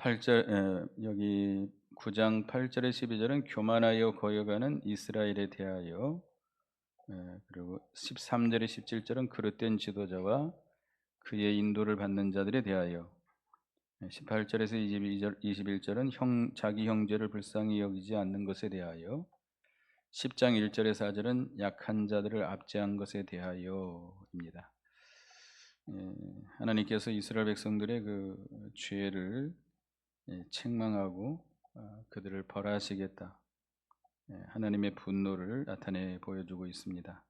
8절 여기 9장 8절에 12절은 교만하여 거여가는 이스라엘에 대하여, 그리고 13절에 17절은 그릇된 지도자와 그의 인도를 받는 자들에 대하여, 18절에서 22절, 21절은 자기 형제를 불쌍히 여기지 않는 것에 대하여, 10장 1절에 4절은 약한 자들을 압제한 것에 대하여입니다. 하나님께서 이스라엘 백성들의 그 죄를 책망하고 그들을 벌하시겠다, 하나님의 분노를 나타내 보여주고 있습니다.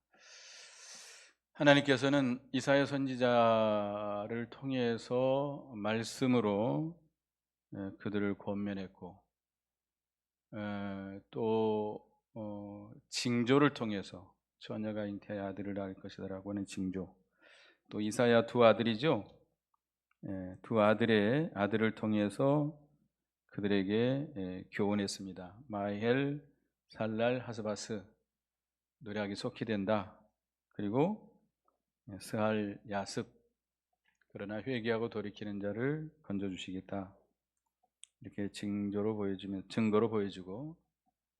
하나님께서는 이사야 선지자를 통해서 말씀으로 그들을 권면했고, 또 징조를 통해서 처녀가 잉태하여 아들을 낳을 것이다라고 하는 징조, 또 이사야 두 아들이죠. 두 아들의 아들을 통해서 그들에게 교훈했습니다. 마헬, 살랄, 하스바스, 노략이 속히 된다. 그리고 스할, 야습, 그러나 회개하고 돌이키는 자를 건져주시겠다. 이렇게 증거로 보여주고,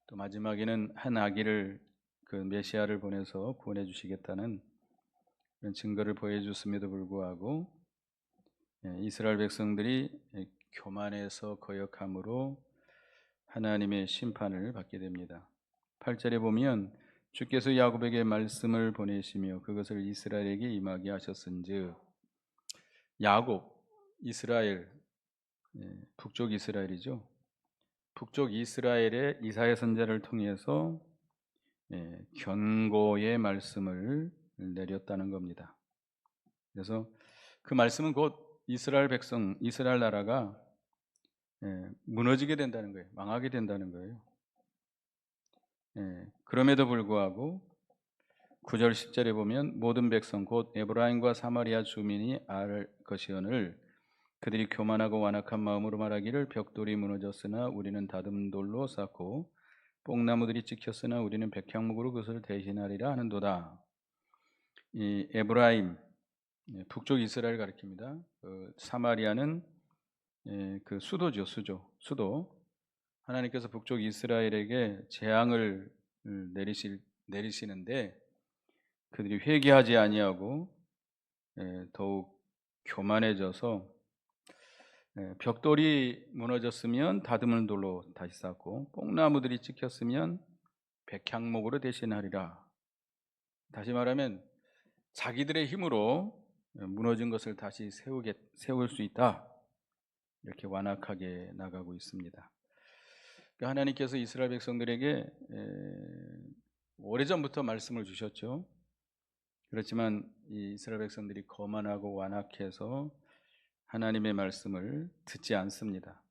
또 마지막에는 한 아기를, 그 메시아를 보내서 구원해 주시겠다는 그런 증거를 보여줬음에도 불구하고 이스라엘 백성들이 교만해서 거역함으로 하나님의 심판을 받게 됩니다. 8절에 보면 주께서 야곱에게 말씀을 보내시며 그것을 이스라엘에게 임하게 하셨은즉, 야곱, 이스라엘, 북쪽 이스라엘이죠. 북쪽 이스라엘의 이사야 선지자를 통해서 경고의 말씀을 내렸다는 겁니다. 그래서 그 말씀은 곧 이스라엘 백성, 이스라엘 나라가 무너지게 된다는 거예요. 망하게 된다는 거예요. 그럼에도 불구하고 9절 10절에 보면 모든 백성 곧 에브라임과 사마리아 주민이 알 것이오늘 그들이 교만하고 완악한 마음으로 말하기를 벽돌이 무너졌으나 우리는 다듬은 돌로 쌓고 뽕나무들이 찍혔으나 우리는 백향목으로 그것을 대신하리라 하는도다. 이 에브라임, 북쪽 이스라엘 가리킵니다. 사마리아는 그 수도죠, 수도. 하나님께서 북쪽 이스라엘에게 재앙을 내리시는데 그들이 회개하지 아니하고 더욱 교만해져서, 벽돌이 무너졌으면 다듬은 돌로 다시 쌓고 뽕나무들이 찍혔으면 백향목으로 대신하리라. 다시 말하면 자기들의 힘으로 무너진 것을 다시 세울 수 있다, 이렇게 완악하게 나가고 있습니다. 그러니까 하나님께서 이스라엘 백성들에게 오래전부터 말씀을 주셨죠. 그렇지만 이 이스라엘 백성들이 거만하고 완악해서 하나님의 말씀을 듣지 않습니다.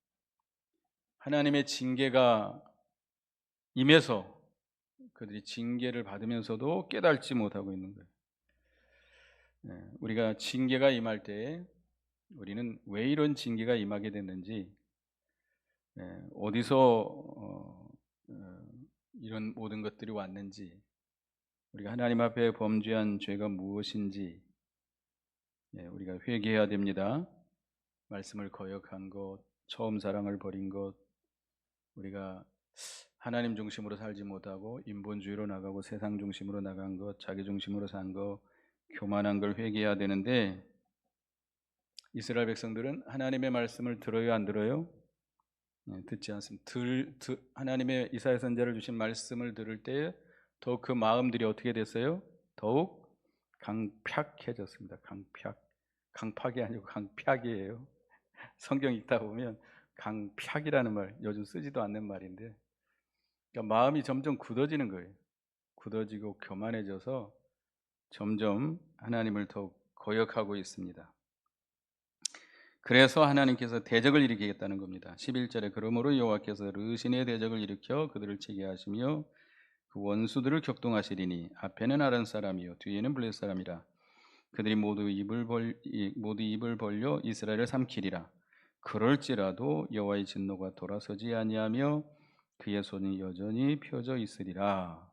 하나님의 징계가 임해서 그들이 징계를 받으면서도 깨닫지 못하고 있는 거예요. 우리가 징계가 임할 때 우리는 왜 이런 징계가 임하게 됐는지, 어디서 이런 모든 것들이 왔는지, 우리가 하나님 앞에 범죄한 죄가 무엇인지 우리가 회개해야 됩니다. 말씀을 거역한 것, 처음 사랑을 버린 것, 우리가 하나님 중심으로 살지 못하고 인본주의로 나가고 세상 중심으로 나간 것, 자기 중심으로 산 것, 교만한 걸 회개해야 되는데, 이스라엘 백성들은 하나님의 말씀을 들어요, 안 들어요? 듣지 않습니다. 하나님의 이사야 선지자를 주신 말씀을 들을 때 더욱 그 마음들이 어떻게 됐어요? 더욱 강팍해졌습니다. 강팍이 아니고 강팍이에요. 성경 읽다 보면 강팍이라는 말, 요즘 쓰지도 않는 말인데, 그러니까 마음이 점점 굳어지는 거예요. 굳어지고 교만해져서 점점 하나님을 더욱 거역하고 있습니다. 그래서 하나님께서 대적을 일으키겠다는 겁니다. 11절에 그러므로 여호와께서 르신의 대적을 일으켜 그들을 치게 하시며 그 원수들을 격동하시리니 앞에는 아란 사람이요 뒤에는 블레 사람이라 그들이 모두 입을 벌려 이스라엘을 삼키리라. 그럴지라도 여호와의 진노가 돌아서지 아니하며 그의 손이 여전히 펴져 있으리라.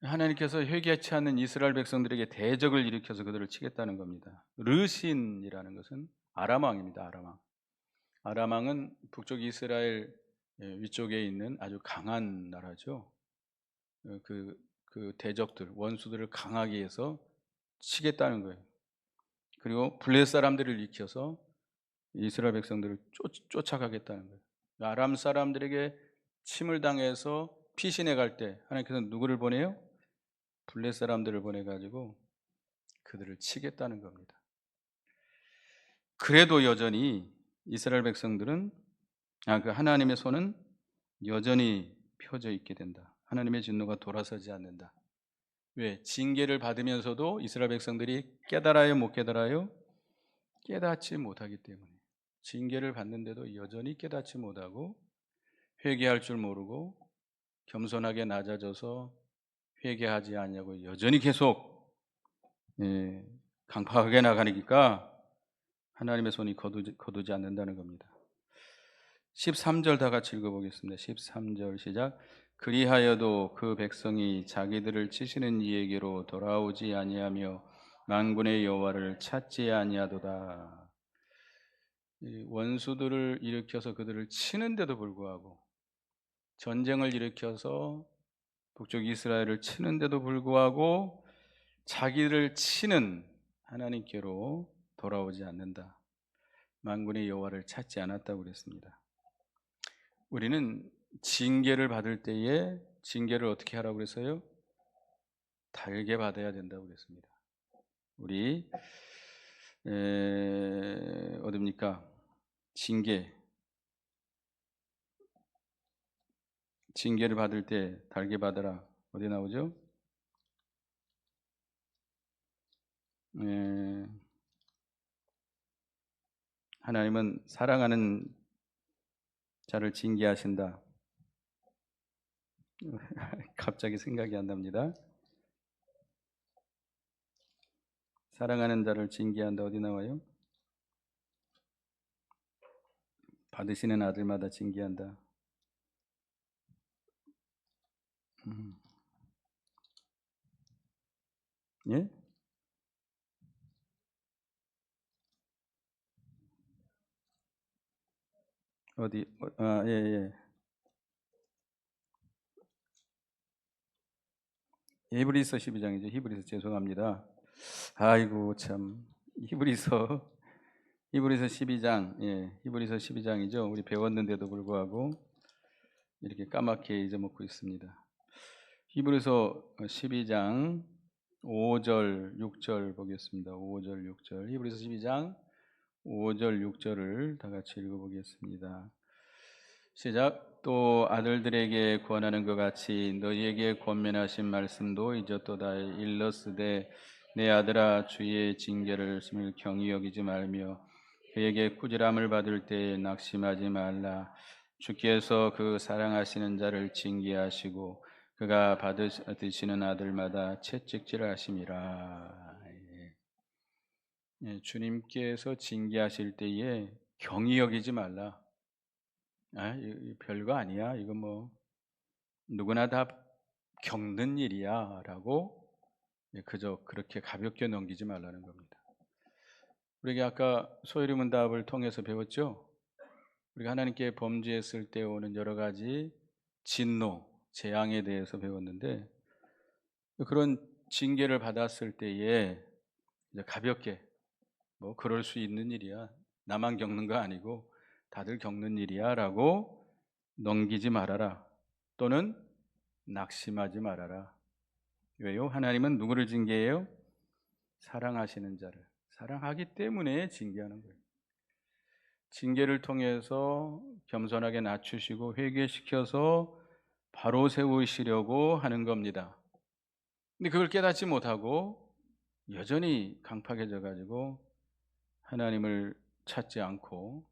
하나님께서 회개치 않는 이스라엘 백성들에게 대적을 일으켜서 그들을 치겠다는 겁니다. 르신이라는 것은 아람 왕입니다. 아람 왕. 아람 왕은 북쪽 이스라엘 위쪽에 있는 아주 강한 나라죠. 그 대적들, 원수들을 강하게 해서 치겠다는 거예요. 그리고 블레 사람들을 일으켜서 이스라엘 백성들을 쫓아가겠다는 거예요. 아람 사람들에게 침을 당해서 피신해 갈 때 하나님께서 누구를 보내요? 블레 사람들을 보내가지고 그들을 치겠다는 겁니다. 그래도 여전히 이스라엘 백성들은 그 하나님의 손은 여전히 펴져 있게 된다. 하나님의 진노가 돌아서지 않는다. 왜? 징계를 받으면서도 이스라엘 백성들이 깨달아요, 못 깨달아요? 깨닫지 못하기 때문에. 징계를 받는데도 여전히 깨닫지 못하고 회개할 줄 모르고 겸손하게 낮아져서 회개하지 않냐고 여전히 계속 강팍하게 나가니까 하나님의 손이 거두지 않는다는 겁니다. 13절 다 같이 읽어보겠습니다. 13절 시작. 그리하여도 그 백성이 자기들을 치시는 이에게로 돌아오지 아니하며 만군의 여호와를 찾지 아니하도다. 원수들을 일으켜서 그들을 치는데도 불구하고, 전쟁을 일으켜서 북쪽 이스라엘을 치는데도 불구하고 자기를 치는 하나님께로 돌아오지 않는다. 만군의 여호와를 찾지 않았다고 그랬습니다. 우리는 징계를 받을 때에 징계를 어떻게 하라고 그랬어요? 달게 받아야 된다고 그랬습니다. 우리 어딥니까? 징계를 받을 때 달게 받아라. 어디 나오죠? 하나님은 사랑하는 자를 징계하신다. 갑자기 생각이 안 납니다. 사랑하는 자를 징계한다. 어디 나와요? 받으시는 아들마다 징계한다. 예? 어디? 예, 예. 히브리서 12장이죠. 히브리서 죄송합니다. 아이고 참. 히브리서 12장. 예. 히브리서 12장이죠. 우리 배웠는데도 불구하고 이렇게 까맣게 잊어먹고 있습니다. 히브리서 12장 5절, 6절 보겠습니다. 5절, 6절. 히브리서 12장 5절, 6절을 다 같이 읽어보겠습니다. 시작. 또 아들들에게 권하는 것 같이 너희에게 권면하신 말씀도 잊었도다. 일러스되 내 아들아 주의 징계를 심을 경히 여기지 말며 그에게 꾸지람을 받을 때 낙심하지 말라. 주께서 그 사랑하시는 자를 징계하시고 그가 받으시는 아들마다 채찍질하심이라. 주님께서 징계하실 때에 경히 여기지 말라. 별거 아니야. 이거 뭐 누구나 다 겪는 일이야라고 그저 그렇게 가볍게 넘기지 말라는 겁니다. 우리가 아까 소유리문답을 통해서 배웠죠. 우리가 하나님께 범죄했을 때 오는 여러 가지 진노, 재앙에 대해서 배웠는데 그런 징계를 받았을 때에 가볍게 뭐 그럴 수 있는 일이야. 나만 겪는 거 아니고 다들 겪는 일이야라고 넘기지 말아라. 또는 낙심하지 말아라. 왜요? 하나님은 누구를 징계해요? 사랑하시는 자를. 사랑하기 때문에 징계하는 거예요. 징계를 통해서 겸손하게 낮추시고 회개시켜서 바로 세우시려고 하는 겁니다. 근데 그걸 깨닫지 못하고 여전히 강팍해져 가지고 하나님을 찾지 않고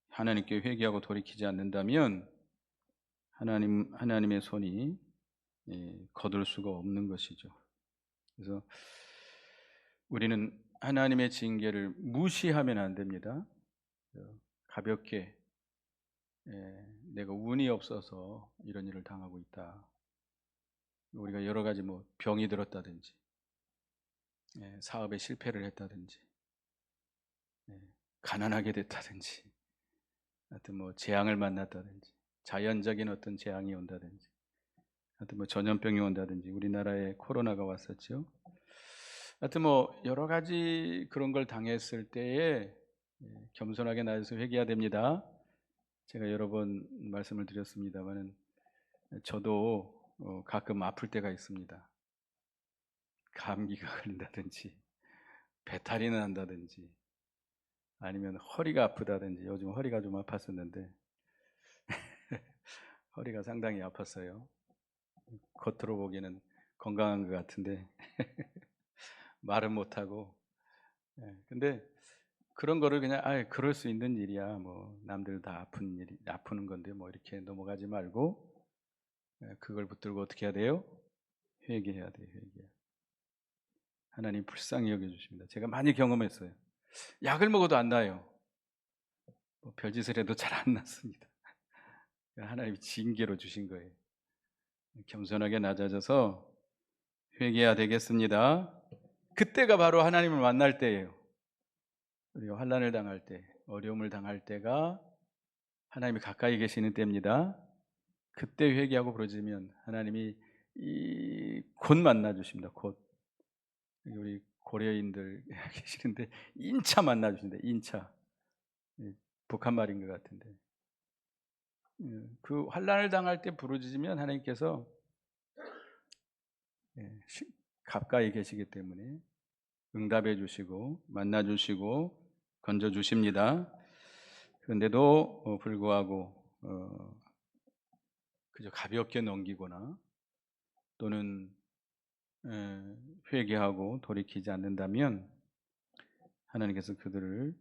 하나님께 회개하고 돌이키지 않는다면 하나님의 손이 거둘 수가 없는 것이죠. 그래서 우리는 하나님의 징계를 무시하면 안 됩니다. 가볍게 내가 운이 없어서 이런 일을 당하고 있다. 우리가 여러 가지 뭐 병이 들었다든지 사업에 실패를 했다든지 가난하게 됐다든지, 하여튼 뭐 재앙을 만났다든지, 자연적인 어떤 재앙이 온다든지, 하여튼 뭐 전염병이 온다든지, 우리나라에 코로나가 왔었죠. 하여튼 뭐 여러 가지 그런 걸 당했을 때에 겸손하게 나아져서 회개해야 됩니다. 제가 여러 번 말씀을 드렸습니다만은 저도 가끔 아플 때가 있습니다. 감기가 걸린다든지, 배탈이 난다든지, 아니면 허리가 아프다든지. 요즘 허리가 좀 아팠었는데 허리가 상당히 아팠어요. 겉으로 보기에는 건강한 것 같은데 말은 못하고. 근데 그런 거를 그냥 그럴 수 있는 일이야, 뭐 남들 다 아프는 건데 뭐 이렇게 넘어가지 말고 그걸 붙들고 어떻게 해야 돼요? 회개해야 돼요. 회개. 하나님 불쌍히 여겨주십니다. 제가 많이 경험했어요. 약을 먹어도 안 나요. 뭐 별짓을 해도 잘 안 났습니다. 하나님이 징계로 주신 거예요. 겸손하게 낮아져서 회개해야 되겠습니다. 그때가 바로 하나님을 만날 때예요. 우리가 환난을 당할 때, 어려움을 당할 때가 하나님이 가까이 계시는 때입니다. 그때 회개하고 부르짖으면 하나님이 곧 만나 주십니다. 곧. 우리 고려인들 계시는데 인차 만나 주신다. 인차. 북한 말인 것 같은데. 그 환난을 당할 때 부르짖으면 하나님께서 가까이 계시기 때문에 응답해 주시고 만나 주시고 건져 주십니다. 그런데도 불구하고 그저 가볍게 넘기거나 또는 회개하고 돌이키지 않는다면 하나님께서 그들을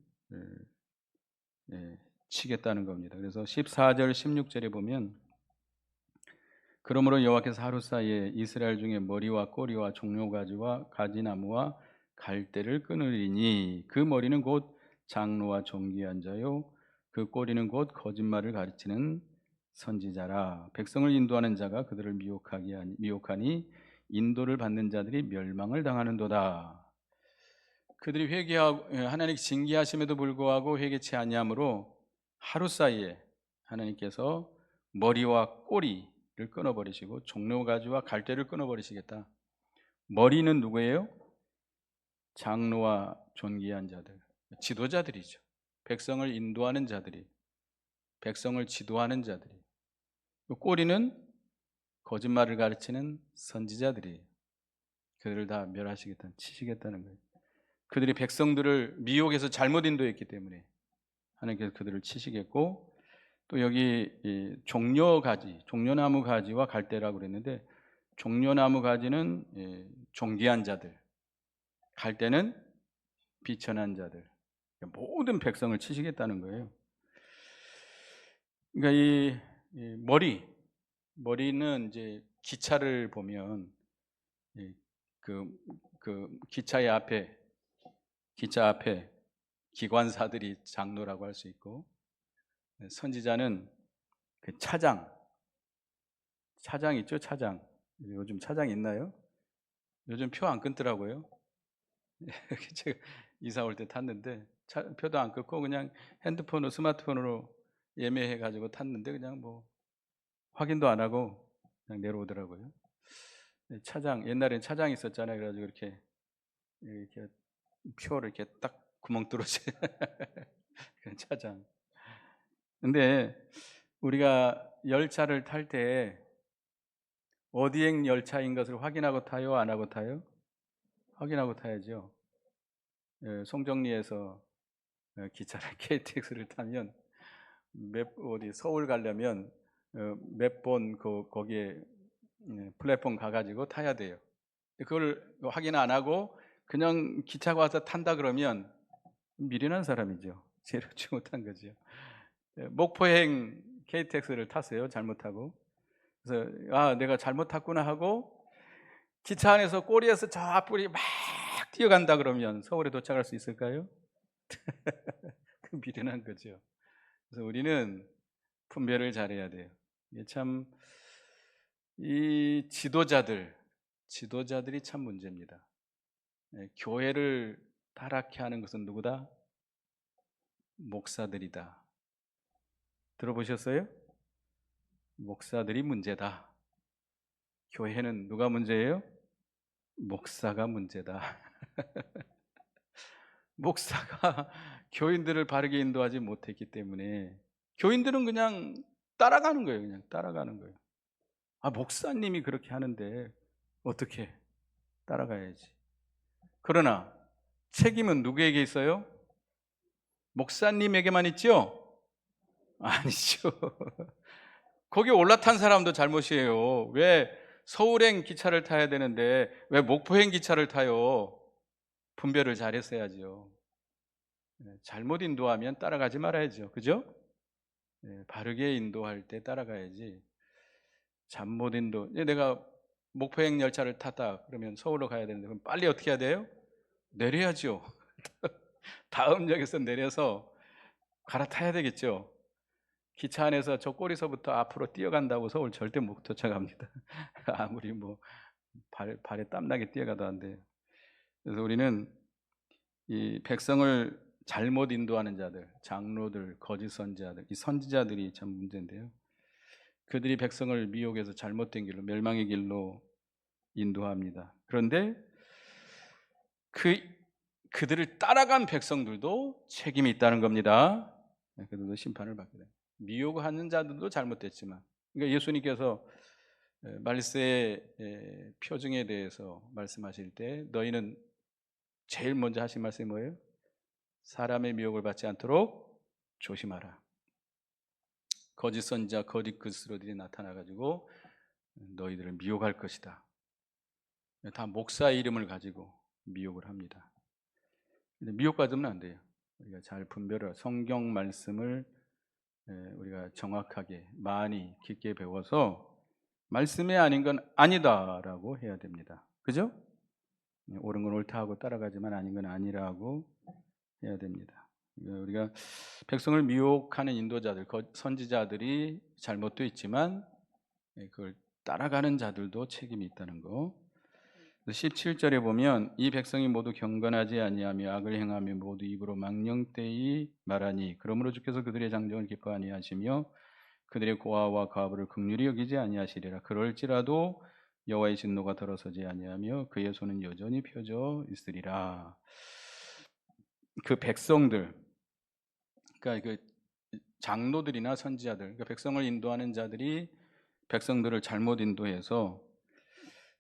치겠다는 겁니다. 그래서 14절 16절에 보면 그러므로 여호와께서 하루 사이에 이스라엘 중에 머리와 꼬리와 종려가지와 가지나무와 갈대를 끊으리니 그 머리는 곧 장로와 존귀한 자요 그 꼬리는 곧 거짓말을 가르치는 선지자라. 백성을 인도하는 자가 그들을 미혹하니 인도를 받는 자들이 멸망을 당하는도다. 그들이 회개하고 하나님 징계하심에도 불구하고 회개치 아니하므로 하루 사이에 하나님께서 머리와 꼬리를 끊어버리시고 종려가지와 갈대를 끊어버리시겠다. 머리는 누구예요? 장로와 존귀한 자들, 지도자들이죠. 백성을 인도하는 자들이, 백성을 지도하는 자들이. 꼬리는 거짓말을 가르치는 선지자들이에요. 그들을 다 멸하시겠다, 치시겠다는 거예요. 그들이 백성들을 미혹해서 잘못 인도했기 때문에 하나님께서 그들을 치시겠고, 또 여기 종려가지, 종려나무 가지와 갈대라고 그랬는데 종려나무 가지는 존귀한 자들, 갈대는 비천한 자들, 모든 백성을 치시겠다는 거예요. 그러니까 이 머리는 이제 기차를 보면 그 기차 앞에 기관사들이 장로라고 할 수 있고, 선지자는 그 차장 있죠. 차장. 요즘 차장 있나요? 요즘 표 안 끊더라고요. 제가 이사 올 때 탔는데 표도 안 끊고 그냥 핸드폰으로, 스마트폰으로 예매해 가지고 탔는데 그냥 뭐 확인도 안 하고 그냥 내려오더라고요. 차장, 옛날엔 차장 있었잖아요. 그래가지고 이렇게 표를 이렇게 딱 구멍 뚫어서 차장. 근데 우리가 열차를 탈 때 어디행 열차인 것을 확인하고 타요? 안 하고 타요? 확인하고 타야죠. 송정리에서 기차를 KTX를 타면 어디 서울 가려면 몇 번 거기에 플랫폼 가가지고 타야 돼요. 그걸 확인 안 하고 그냥 기차가 와서 탄다 그러면 미련한 사람이죠. 제대로지 못한 거죠. 목포행 KTX를 탔어요. 잘못하고. 그래서 내가 잘못 탔구나 하고 기차 안에서 꼬리에서 저 앞불이 막 뛰어간다 그러면 서울에 도착할 수 있을까요? 그 미련한 거죠. 그래서 우리는 분별을 잘해야 돼요. 참 이 지도자들이 참 문제입니다. 교회를 타락해 하는 것은 누구다? 목사들이다. 들어보셨어요? 목사들이 문제다. 교회는 누가 문제예요? 목사가 문제다. 목사가 교인들을 바르게 인도하지 못했기 때문에 교인들은 그냥 따라가는 거예요. 그냥 따라가는 거예요. 아, 목사님이 그렇게 하는데 어떻게 따라가야지. 그러나 책임은 누구에게 있어요? 목사님에게만 있죠? 아니죠. 거기 올라탄 사람도 잘못이에요. 왜 서울행 기차를 타야 되는데 왜 목포행 기차를 타요? 분별을 잘했어야죠. 잘못 인도하면 따라가지 말아야죠. 그죠? 바르게 인도할 때 따라가야지. 잘못 인도. 내가 목포행 열차를 탔다 그러면 서울로 가야 되는데 그럼 빨리 어떻게 해야 돼요? 내려야죠. 다음 역에서 내려서 갈아타야 되겠죠. 기차 안에서 저 꼬리서부터 앞으로 뛰어간다고 서울 절대 못 도착합니다. 아무리 뭐 발에 땀나게 뛰어가도 안 돼요. 그래서 우리는 이 백성을 잘못 인도하는 자들, 장로들, 거짓 선지자들, 이 선지자들이 참 문제인데요. 그들이 백성을 미혹해서 잘못된 길로, 멸망의 길로 인도합니다. 그런데 그들을 따라간 백성들도 책임이 있다는 겁니다. 그들도 심판을 받게 됩니다. 미혹하는 자들도 잘못됐지만, 그러니까 예수님께서 말세의 표징에 대해서 말씀하실 때 너희는 제일 먼저 하신 말씀이 뭐예요? 사람의 미혹을 받지 않도록 조심하라. 거짓 선지자, 거짓 그리스도들이 나타나가지고 너희들을 미혹할 것이다. 다 목사의 이름을 가지고 미혹을 합니다. 근데 미혹받으면 안 돼요. 우리가 잘 분별을 성경 말씀을 우리가 정확하게 많이 깊게 배워서 말씀이 아닌 건 아니다라고 해야 됩니다. 그죠? 옳은 건 옳다 하고 따라가지만 아닌 건 아니라고 해야 됩니다. 우리가 백성을 미혹하는 인도자들, 선지자들이 잘못도 있지만 그걸 따라가는 자들도 책임이 있다는 거. 17절에 보면 이 백성이 모두 경건하지 아니하며 악을 행하며 모두 입으로 망령되이 말하니 그러므로 주께서 그들의 장정을 기뻐 아니하시며 그들의 고아와 과부를 긍휼히 여기지 아니하시리라. 그럴지라도 여호와의 진노가 들어서지 아니하며 그의 손은 여전히 펴져 있으리라. 그 백성들, 그러니까 그 장로들이나 선지자들, 그러니까 백성을 인도하는 자들이 백성들을 잘못 인도해서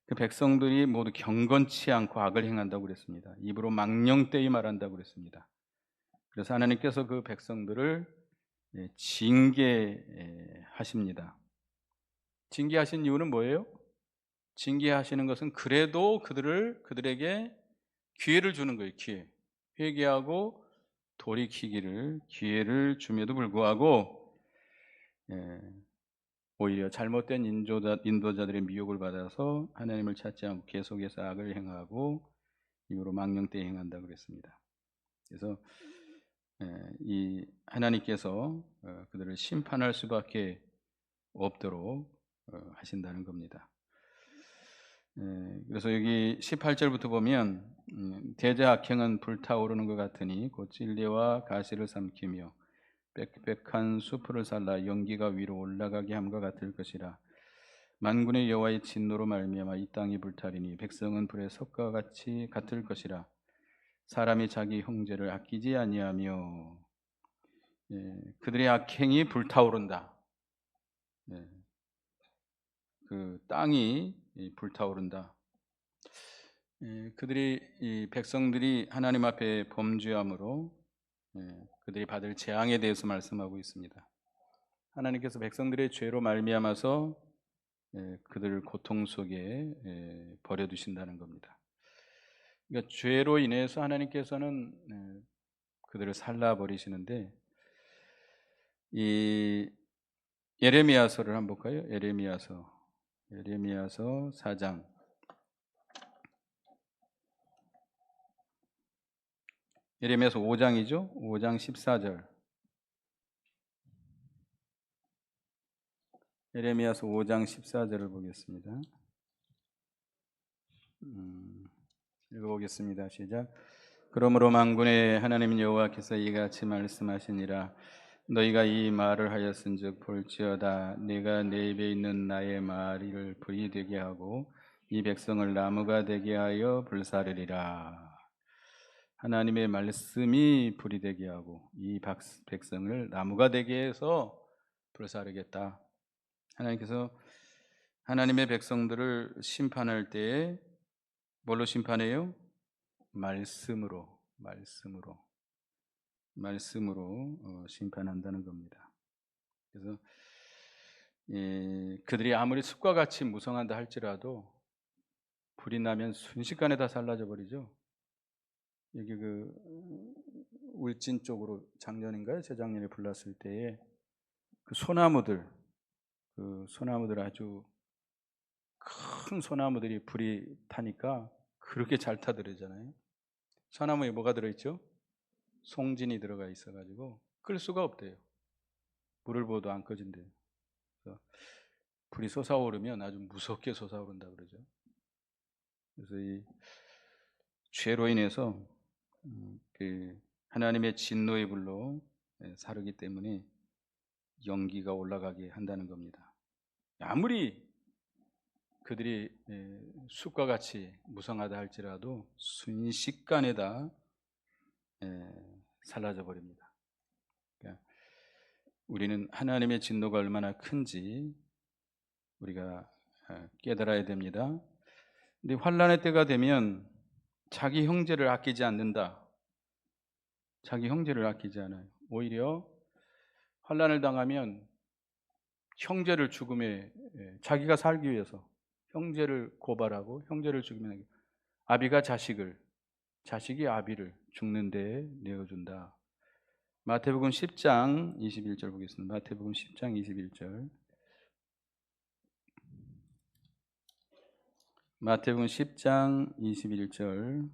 그 백성들이 모두 경건치 않고 악을 행한다고 그랬습니다. 입으로 망령되이 말한다고 그랬습니다. 그래서 하나님께서 그 백성들을 징계하십니다. 징계하신 이유는 뭐예요? 징계하시는 것은 그래도 그들에게 기회를 주는 거예요. 기회. 회개하고 돌이키기를 기회를 줌에도 불구하고 오히려 잘못된 인도자들의 미혹을 받아서 하나님을 찾지 않고 계속해서 악을 행하고 이후로 망령되이 행한다 그랬습니다. 그래서 이 하나님께서 그들을 심판할 수밖에 없도록 하신다는 겁니다. 그래서 여기 18절부터 보면 대저 악행은 불타오르는 것 같으니 곧 진리와 가시를 삼키며 빽빽한 수풀을 살라 연기가 위로 올라가게 함과 같을 것이라. 만군의 여호와의 진노로 말미암아 이 땅이 불타리니 백성은 불의 석과 같이 같을 것이라. 사람이 자기 형제를 아끼지 아니하며 그들의 악행이 불타오른다. 그 땅이 불타오른다. 그들이 이 백성들이 하나님 앞에 범죄함으로 그들이 받을 재앙에 대해서 말씀하고 있습니다. 하나님께서 백성들의 죄로 말미암아서 그들을 고통 속에 버려두신다는 겁니다. 그러니까 죄로 인해서 하나님께서는 그들을 살라버리시는데 이 예레미야서를 한번 볼까요? 예레미야서 4장 예레미야서 5장이죠. 5장 14절 예레미야서 5장 14절을 보겠습니다. 읽어보겠습니다. 시작. 그러므로 만군의 하나님 여호와께서 이같이 말씀하시니라. 너희가 이 말을 하였은즉 볼지어다 내가 내 입에 있는 나의 말을 불이 되게 하고 이 백성을 나무가 되게 하여 불사르리라. 하나님의 말씀이 불이 되게 하고 이 백성을 나무가 되게 해서 불사르겠다. 하나님께서 하나님의 백성들을 심판할 때에 뭘로 심판해요? 말씀으로 심판한다는 겁니다. 그래서 그들이 아무리 숲과 같이 무성한다 할지라도 불이 나면 순식간에 다 살라져 버리죠. 여기 그 울진 쪽으로 작년인가요? 재작년에 불났을 때에 그 소나무들 아주 큰 소나무들이 불이 타니까 그렇게 잘 타더라잖아요. 소나무에 뭐가 들어있죠? 송진이 들어가 있어가지고 끌 수가 없대요. 불을 보도 안 꺼진대요. 그래서 불이 솟아오르면 아주 무섭게 솟아오른다 그러죠. 그래서 이 죄로 인해서 그 하나님의 진노의 불로 사르기 때문에 연기가 올라가게 한다는 겁니다. 아무리 그들이 숲과 같이 무성하다 할지라도 순식간에 다 사라져 버립니다. 그러니까 우리는 하나님의 진노가 얼마나 큰지 우리가 깨달아야 됩니다. 근데 환난의 때가 되면 자기 형제를 아끼지 않는다. 자기 형제를 아끼지 않아요. 오히려 환난을 당하면 형제를 죽음에 자기가 살기 위해서 형제를 고발하고 형제를 죽이면 아비가 자식을, 자식이 아비를 죽는 데에 내어준다. 마태복음 10장 21절 보겠습니다. 마태복음 10장 21절. 마태복음 10장 21절.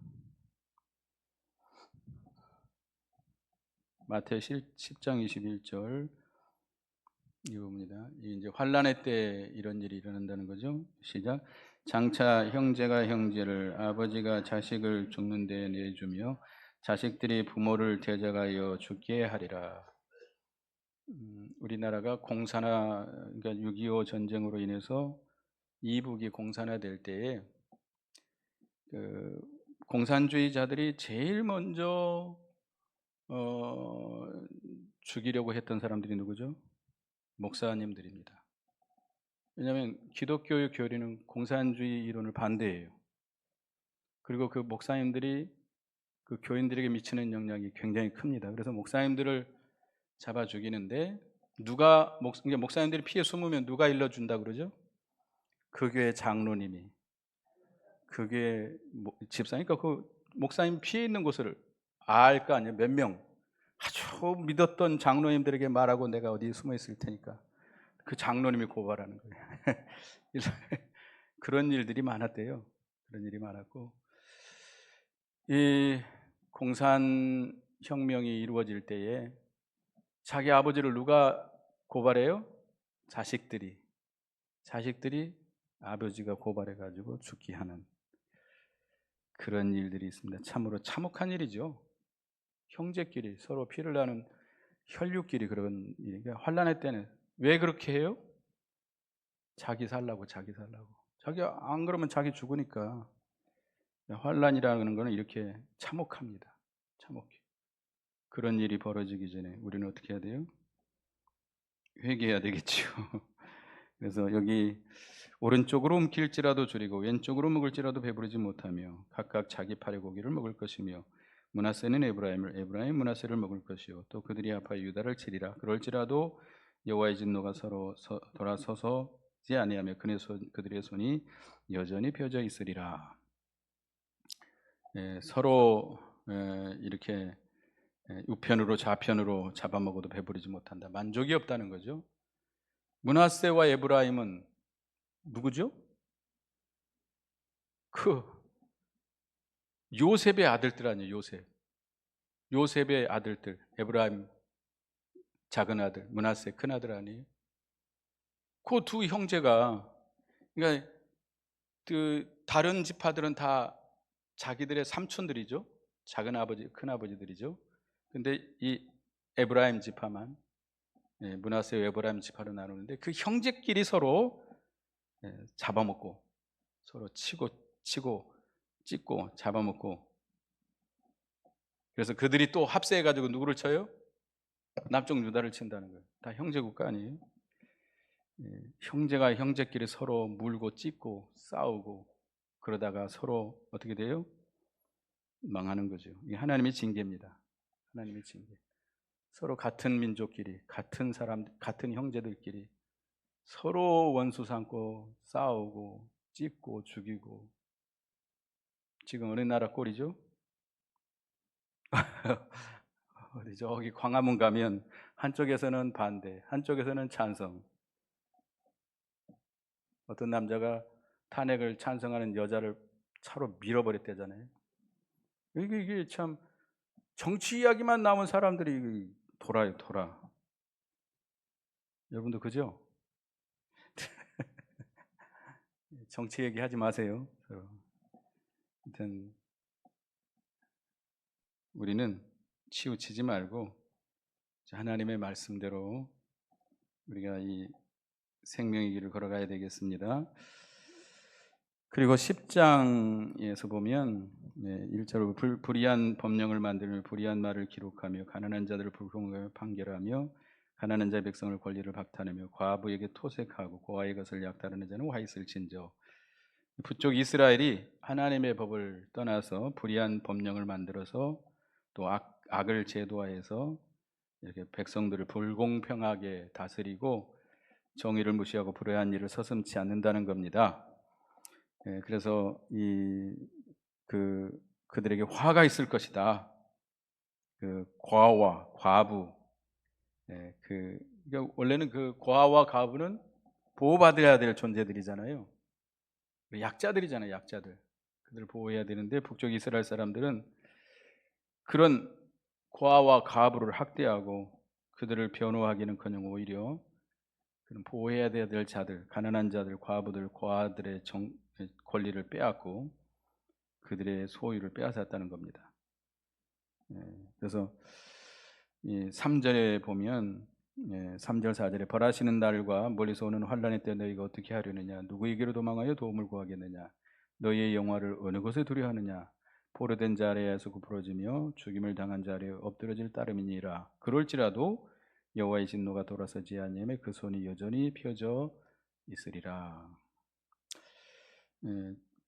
마태 10장 21절 이겁니다. 이제 환난의 때 이런 일이 일어난다는 거죠. 시작. 장차 형제가 형제를, 아버지가 자식을 죽는 데 내주며 자식들이 부모를 대적하여 죽게 하리라. 우리나라가 공산화, 그러니까 6.25 전쟁으로 인해서 이북이 공산화될 때에 그 공산주의자들이 제일 먼저 죽이려고 했던 사람들이 누구죠? 목사님들입니다. 왜냐하면 기독교의 교리는 공산주의 이론을 반대해요. 그리고 그 목사님들이 그 교인들에게 미치는 영향이 굉장히 큽니다. 그래서 목사님들을 잡아 죽이는데 목사님들이 피해 숨으면 누가 일러준다 그러죠? 그 교회 장로님이, 그 교회 집사니까 그 목사님 피해 있는 곳을 알 거 아니에요. 몇 명 아주 믿었던 장로님들에게 말하고 내가 어디 숨어 있을 테니까 그 장로님이 고발하는 거예요. 그런 일들이 많았대요. 그런 일이 많았고, 이 공산혁명이 이루어질 때에 자기 아버지를 누가 고발해요? 자식들이 아버지가 고발해가지고 죽게 하는 그런 일들이 있습니다. 참으로 참혹한 일이죠. 형제끼리 서로 피를 나는 혈육끼리 그런 일이. 환난의 때는 왜 그렇게 해요? 자기 살라고. 자기 안 그러면 자기 죽으니까. 환난이라는 것은 이렇게 참혹합니다. 참혹해. 그런 일이 벌어지기 전에 우리는 어떻게 해야 돼요? 회개해야 되겠죠. 그래서 여기 오른쪽으로 움킬지라도 줄이고 왼쪽으로 먹을지라도 배부르지 못하며 각각 자기 팔의 고기를 먹을 것이며 므낫세는 에브라임 므낫세를 먹을 것이요 또 그들이 아파 유다를 치리라. 그럴지라도 여호와의 진노가 서로 돌아서서지 아니하며 그들의 손이 여전히 펴져 있으리라. 서로 이렇게 우편으로 좌편으로 잡아먹어도 배부르지 못한다. 만족이 없다는 거죠. 므낫세와 에브라임은 누구죠? 그 요셉의 아들들 아니에요. 요셉의 아들들. 에브라임 작은 아들, 므낫세 큰 아들 아니에요? 그 두 형제가, 그러니까 그 다른 지파들은 다 자기들의 삼촌들이죠. 작은 아버지, 큰 아버지들이죠. 근데 이 에브라임 지파만 므낫세 에브라임 지파로 나누는데 그 형제끼리 서로 잡아먹고 서로 치고 찢고 잡아먹고, 그래서 그들이 또 합세해가지고 누구를 쳐요? 남쪽 유다를 친다는 거예요. 다 형제 국가 아니에요? 형제가 형제끼리 서로 물고 찢고 싸우고 그러다가 서로 어떻게 돼요? 망하는 거죠. 이게 하나님의 징계입니다. 하나님의 징계. 서로 같은 민족끼리, 같은 사람, 같은 형제들끼리 서로 원수 삼고 싸우고 찢고 죽이고, 지금 어느 나라 꼴이죠? 어디 저기 광화문 가면 한쪽에서는 반대, 한쪽에서는 찬성. 어떤 남자가 탄핵을 찬성하는 여자를 차로 밀어버렸대잖아요. 이게 참 정치 이야기만 나온 사람들이 돌아요, 돌아. 여러분도 그죠? 정치 얘기하지 마세요. 아무튼 우리는 치우치지 말고 하나님의 말씀대로 우리가 이 생명의 길을 걸어가야 되겠습니다. 그리고 10장에서 보면 1절로 불의한 법령을 만들며 불의한 말을 기록하며 가난한 자들을 불공하게 판결하며 가난한 자의 백성을 권리를 박탈하며 과부에게 토색하고 고아의 것을 약탈하는 자는 화 있을 진저. 북쪽 이스라엘이 하나님의 법을 떠나서 불의한 법령을 만들어서 또 악을 제도화해서 이렇게 백성들을 불공평하게 다스리고 정의를 무시하고 불의한 일을 서슴지 않는다는 겁니다. 그래서 그들에게 화가 있을 것이다. 그 과와 과부, 그러니까 원래는 그 과와 과부는 보호받아야 될 존재들이잖아요. 약자들이잖아요, 약자들. 그들을 보호해야 되는데 북쪽 이스라엘 사람들은 그런 과와 과부를 학대하고 그들을 변호하기는커녕 오히려 그런 보호해야 될 자들, 가난한 자들, 과부들, 고아들의 권리를 빼앗고 그들의 소유를 빼앗았다는 겁니다. 그래서 3절에 보면 3절 4절에 벌하시는 날과 멀리서 오는 환난의 때 너희가 어떻게 하려느냐, 누구에게로 도망하여 도움을 구하겠느냐, 너희의 영화를 어느 곳에 두려하느냐, 포로된 자 아래에서 부풀어지며 죽임을 당한 자 아래에 엎드러질 따름이니라. 그럴지라도 여호와의 진노가 돌아서지 아니하며 그 손이 여전히 펴져 있으리라.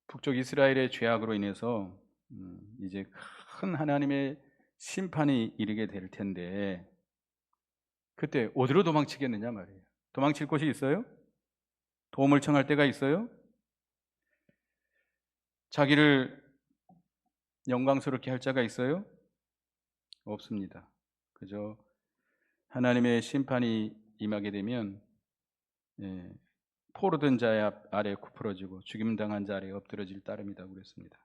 북쪽 이스라엘의 죄악으로 인해서 이제 큰 하나님의 심판이 이르게 될 텐데 그때 어디로 도망치겠느냐 말이에요. 도망칠 곳이 있어요? 도움을 청할 때가 있어요? 자기를 영광스럽게 할 자가 있어요? 없습니다. 그저 하나님의 심판이 임하게 되면 포로된 자의 아래에 굽어지고 죽임당한 자 아래에 엎드러질 따름이다 그랬습니다.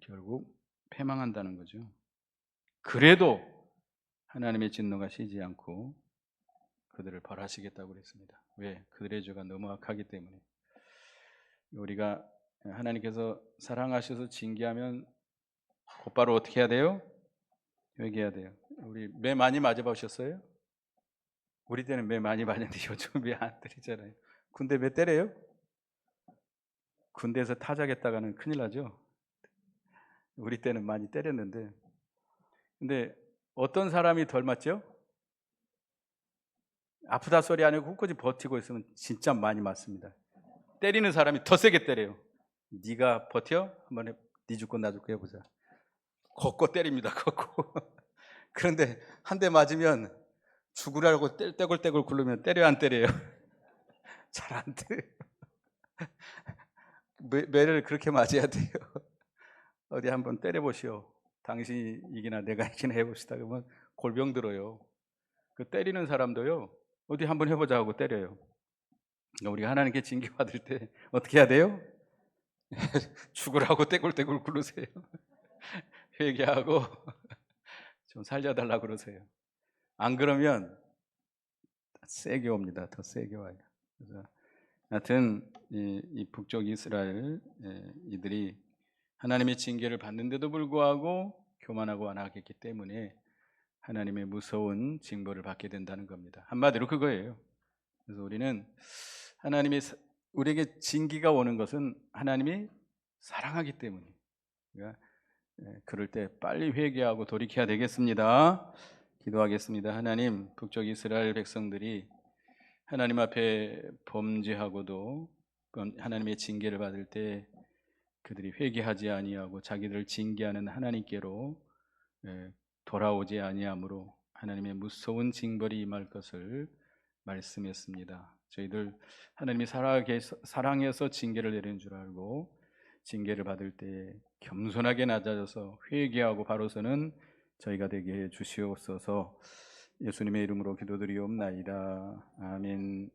결국 패망한다는 거죠. 그래도 하나님의 진노가 쉬지 않고 그들을 벌하시겠다고 그랬습니다. 왜? 그들의 죄가 너무 악하기 때문에. 우리가 하나님께서 사랑하셔서 징계하면 곧바로 어떻게 해야 돼요? 회개해야 돼요. 우리 매 많이 맞아보셨어요? 우리 때는 매 많이 맞았는데 요즘 매 안 때리잖아요. 군대 매 때려요? 군대에서 타작했다가는 큰일 나죠. 우리 때는 많이 때렸는데, 근데 어떤 사람이 덜 맞죠? 아프다 소리 안 하고 굳이 버티고 있으면 진짜 많이 맞습니다. 때리는 사람이 더 세게 때려요. 네가 버텨? 한번 네 죽고 나 죽고 해보자. 걷고 때립니다. 걷고. 그런데 한 대 맞으면 죽으라고 떼굴떼굴 굴르면 때려 안 때려요? 잘 안 때려요. 매를 그렇게 맞아야 돼요. 어디 한번 때려보시오. 당신이 이기나 내가 이기나 해봅시다. 그러면 골병 들어요. 그 때리는 사람도요, 어디 한번 해보자 하고 때려요. 그러니까 우리가 하나님께 징계받을 때 어떻게 해야 돼요? 죽으라고 떼굴떼굴 굴르세요. 회개하고 좀 살려달라고 그러세요. 안 그러면 세게 옵니다. 더 세게 와요. 그래서 하여튼 이 북쪽 이스라엘 이들이 하나님의 징계를 받는데도 불구하고 교만하고 안하겠기 때문에 하나님의 무서운 징벌을 받게 된다는 겁니다. 한마디로 그거예요. 그래서 우리는 하나님이 우리에게 징계가 오는 것은 하나님이 사랑하기 때문에 우리가 그럴 때 빨리 회개하고 돌이켜야 되겠습니다. 기도하겠습니다. 하나님, 북쪽 이스라엘 백성들이 하나님 앞에 범죄하고도 하나님의 징계를 받을 때 그들이 회개하지 아니하고 자기들을 징계하는 하나님께로 돌아오지 아니하므로 하나님의 무서운 징벌이 임할 것을 말씀했습니다. 저희들 하나님이 사랑해서 징계를 내리는 줄 알고 징계를 받을 때 겸손하게 낮아져서 회개하고 바로 서는 저희가 되게 해 주시옵소서. 예수님의 이름으로 기도드리옵나이다. 아멘.